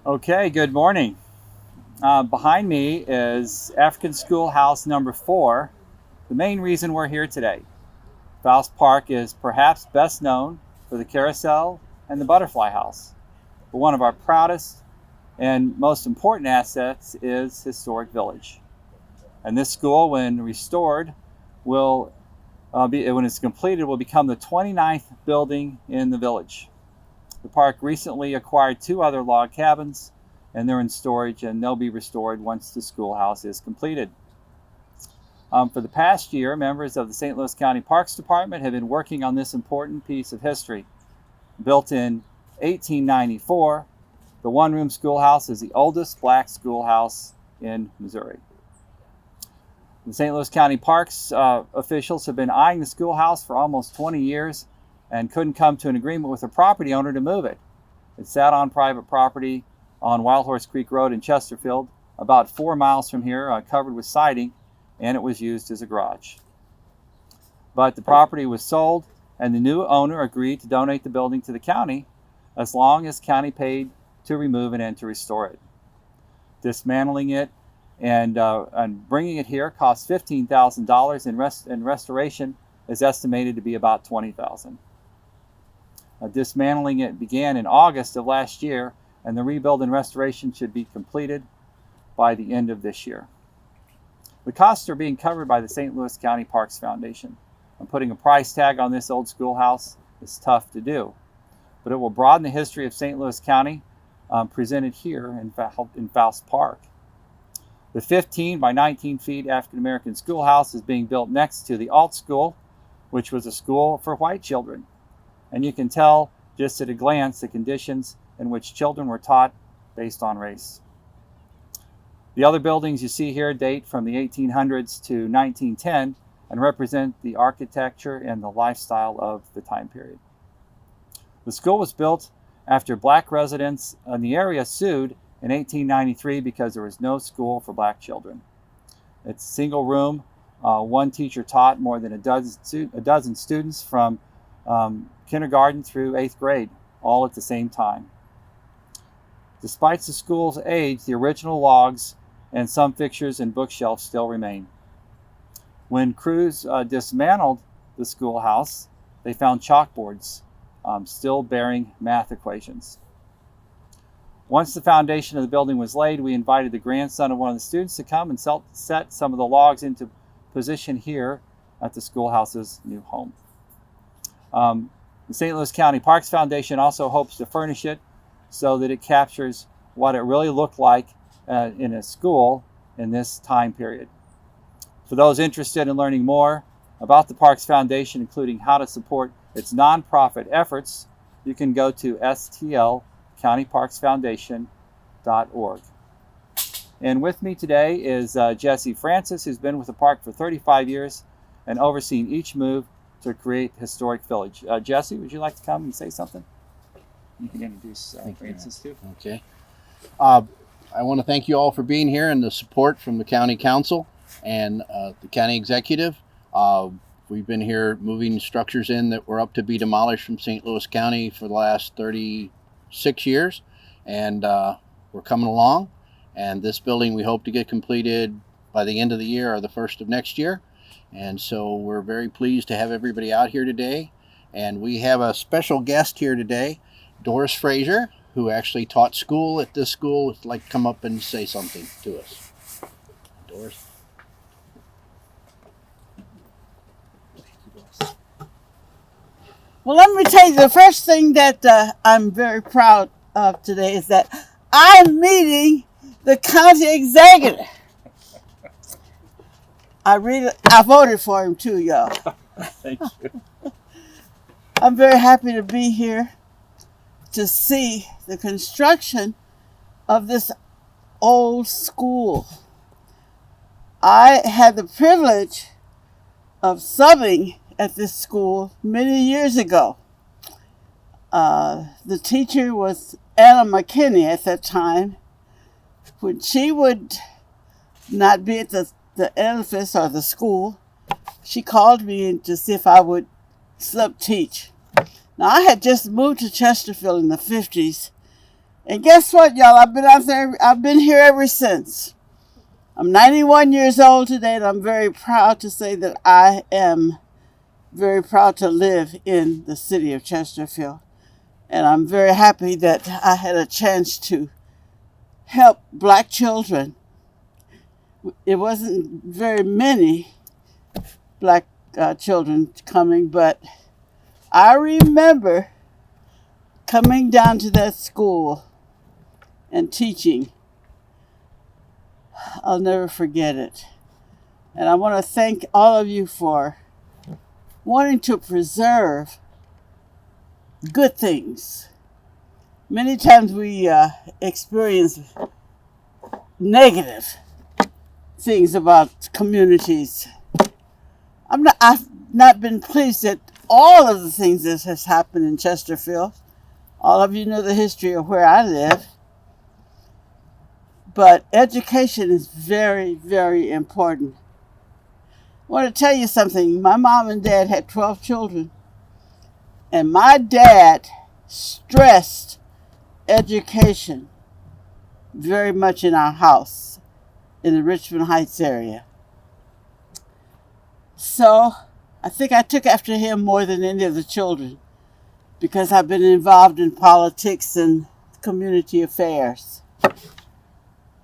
Okay, good morning. Behind me is African Schoolhouse number 4, the main reason we're here today. Faust Park is perhaps best known for the carousel and the butterfly house, but one of our proudest and most important assets is Historic Village. And this school, when restored, will when it's completed, will become the 29th building in the village. The park recently acquired 2 other log cabins, and they're in storage, and they'll be restored once the schoolhouse is completed. For the past year, members of the St. Louis County Parks Department have been working on this important piece of history. Built in 1894, the one-room schoolhouse is the oldest black schoolhouse in Missouri. The St. Louis County Parks officials have been eyeing the schoolhouse for almost 20 years and couldn't come to an agreement with the property owner to move it. It sat on private property on Wild Horse Creek Road in Chesterfield, about 4 miles from here, covered with siding, and it was used as a garage. But the property was sold, and the new owner agreed to donate the building to the county as long as county paid to remove it and to restore it. Dismantling it and bringing it here cost $15,000, and restoration is estimated to be about $20,000. Dismantling it began in August of last year, and the rebuild and restoration should be completed by the end of this year. The costs are being covered by the St. Louis County Parks Foundation. And putting a price tag on this old schoolhouse is tough to do, but it will broaden the history of St. Louis County presented here in Faust Park. The 15 by 19 feet African American schoolhouse is being built next to the Alt School, which was a school for white children. And you can tell just at a glance the conditions in which children were taught based on race. The other buildings you see here date from the 1800s to 1910 and represent the architecture and the lifestyle of the time period. The school was built after black residents in the area sued in 1893 because there was no school for black children. It's a single room. One teacher taught more than a dozen students from kindergarten through 8th grade, all at the same time. Despite the school's age, the original logs and some fixtures and bookshelves still remain. When crews dismantled the schoolhouse, they found chalkboards still bearing math equations. Once the foundation of the building was laid, we invited the grandson of one of the students to come and set some of the logs into position here at the schoolhouse's new home. The St. Louis County Parks Foundation also hopes to furnish it so that it captures what it really looked like in a school in this time period. For those interested in learning more about the Parks Foundation, including how to support its nonprofit efforts, you can go to stlcountyparksfoundation.org. And with me today is Jesse Francis, who's been with the park for 35 years and overseen each move to create Historic Village. Jesse, would you like to come and say something? You can introduce Francis too. Okay. I want to thank you all for being here and the support from the county council and the county executive. We've been here moving structures in that were up to be demolished from St. Louis County for the last 36 years, and we're coming along. And this building we hope to get completed by the end of the year or the first of next year. And so we're very pleased to have everybody out here today. And we have a special guest here today, Doris Frazier, who actually taught school at this school. Would like to come up and say something to us. Doris. Well, let me tell you, the first thing that I'm very proud of today is that I'm meeting the county executive. I voted for him too, y'all. Thank you. I'm very happy to be here to see the construction of this old school. I had the privilege of subbing at this school many years ago. The teacher was Anna McKinney at that time. When she would not be at the edifice or the school, she called me in to see if I would sub teach. Now, I had just moved to Chesterfield in the 50s, And guess what, y'all? I've been out there. I've been here ever since. I'm 91 years old today, and I'm very proud to say that I am very proud to live in the city of Chesterfield. And I'm very happy that I had a chance to help black children. It wasn't very many black children coming, but I remember coming down to that school and teaching. I'll never forget it. And I want to thank all of you for wanting to preserve good things. Many times we experience negative things about communities. I've not been pleased at all of the things that has happened in Chesterfield. All of you know the history of where I live. But education is very, very important. I want to tell you something. My mom and dad had 12 children. And my dad stressed education very much in our house in the Richmond Heights area. So I think I took after him more than any of the children because I've been involved in politics and community affairs.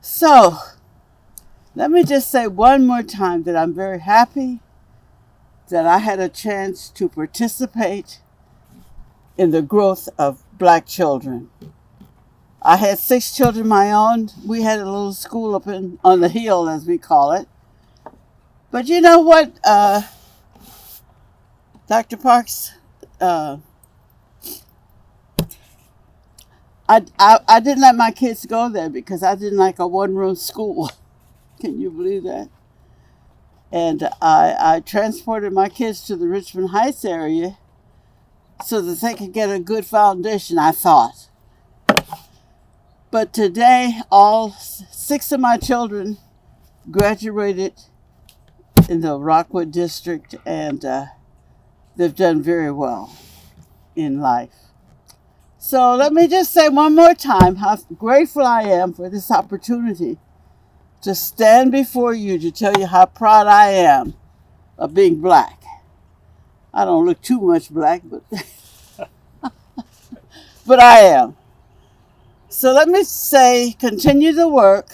So, let me just say one more time that I'm very happy that I had a chance to participate in the growth of black children. I had 6 children of my own. We had a little school up on the hill, as we call it. But you know what, Dr. Parks? I didn't let my kids go there because I didn't like a one-room school. Can you believe that? And I transported my kids to the Richmond Heights area so that they could get a good foundation, I thought. But today, all 6 of my children graduated in the Rockwood district, and they've done very well in life. So let me just say one more time how grateful I am for this opportunity to stand before you to tell you how proud I am of being black. I don't look too much black, but but I am. So let me say, continue the work,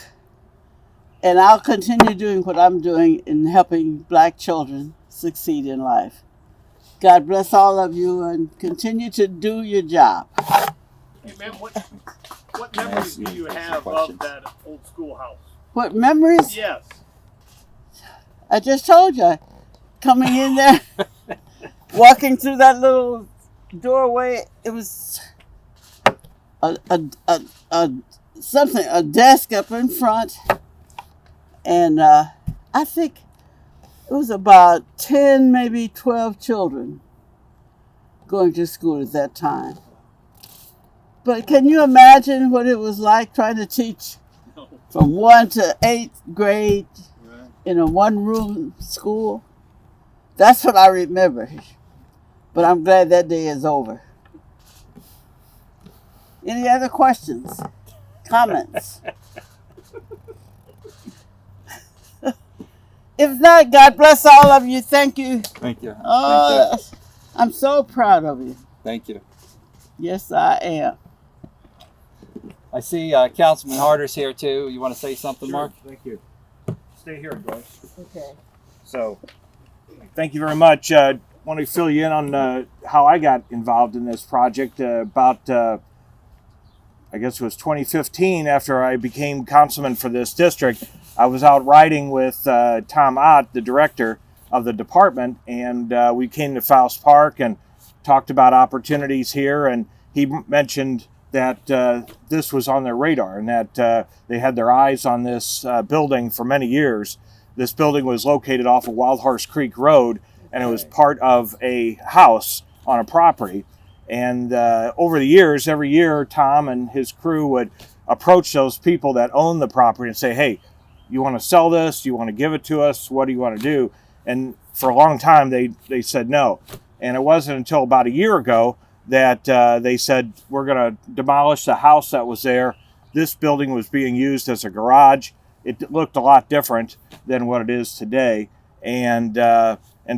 and I'll continue doing what I'm doing in helping black children succeed in life. God bless all of you and continue to do your job. Hey, ma'am, what memories do you have of that old schoolhouse? What memories? Yes. I just told you. Coming in there, walking through that little doorway, it was a desk up in front, and I think it was about 10, maybe 12 children going to school at that time. But can you imagine what it was like trying to teach from 1 to 8th grade in a one-room school? That's what I remember. But I'm glad that day is over. Any other questions? Comments? If not, God bless all of you. Thank you. Thank you. Oh, I'm so proud of you. Thank you. Yes, I am. I see Councilman Harder's here too. You want to say something, Sure, Mark? thank you. Stay here, Joyce. Okay. So, thank you very much. Want to fill you in on how I got involved in this project about, I guess it was 2015 after I became councilman for this district. I was out riding with Tom Ott, the director of the department, and we came to Faust Park and talked about opportunities here, and he mentioned that this was on their radar and that they had their eyes on this building for many years. This building was located off of Wild Horse Creek Road, and it was part of a house on a property. And over the years, every year, Tom and his crew would approach those people that own the property and say, hey, you want to sell this? Do you want to give it to us? What do you want to do? And for a long time, they said no. And it wasn't until about a year ago that they said, we're going to demolish the house that was there. This building was being used as a garage. It looked a lot different than what it is today. And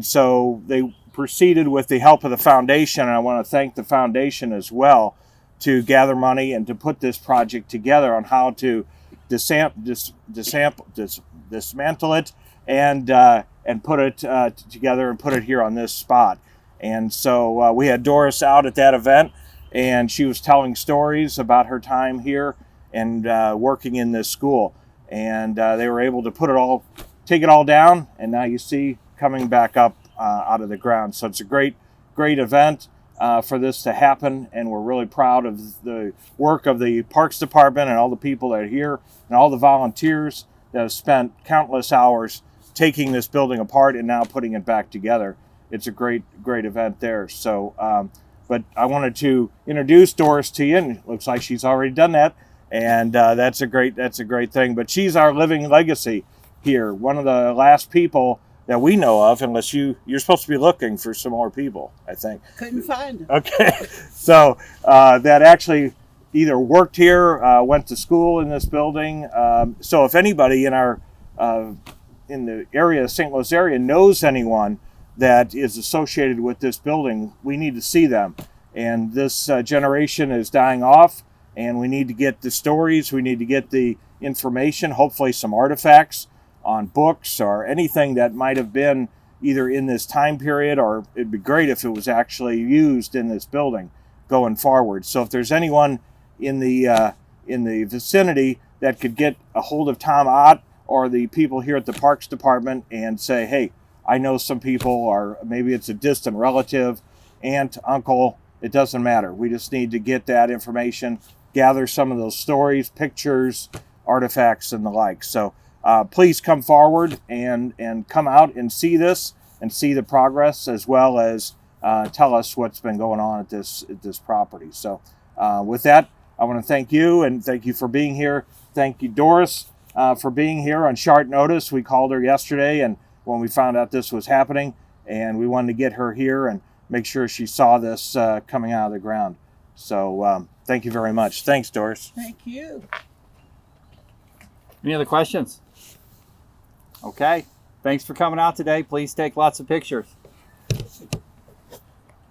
so they proceeded with the help of the foundation, and I want to thank the foundation as well, to gather money and to put this project together on how to dismantle it and put it together and put it here on this spot. And so we had Doris out at that event, and she was telling stories about her time here and working in this school. And they were able to take it all down, and now you see coming back up out of the ground. So it's a great event for this to happen, and we're really proud of the work of the Parks Department and all the people that are here and all the volunteers that have spent countless hours taking this building apart and now putting it back together. It's a great event there. So, but I wanted to introduce Doris to you, and it looks like she's already done that, and that's a great thing. But she's our living legacy here, one of the last people that we know of, unless you're supposed to be looking for some more people, I think. Couldn't find them. Okay, so that actually either worked here, went to school in this building. So if anybody in our in the area, St. Louis area, knows anyone that is associated with this building, we need to see them. And this generation is dying off, and we need to get the stories, we need to get the information, hopefully some artifacts on books or anything that might have been either in this time period, or it'd be great if it was actually used in this building going forward. So if there's anyone in the vicinity that could get a hold of Tom Ott or the people here at the Parks Department and say, hey, I know some people, or maybe it's a distant relative, aunt, uncle, it doesn't matter. We just need to get that information, gather some of those stories, pictures, artifacts, and the like. So please come forward and come out and see this and see the progress, as well as tell us what's been going on at this property. So with that, I want to thank you, and thank you for being here. Thank you, Doris, for being here on short notice. We called her yesterday, and when we found out this was happening, and we wanted to get her here and make sure she saw this coming out of the ground. So thank you very much. Thanks, Doris. Thank you. Any other questions? Okay. Thanks for coming out today. Please take lots of pictures.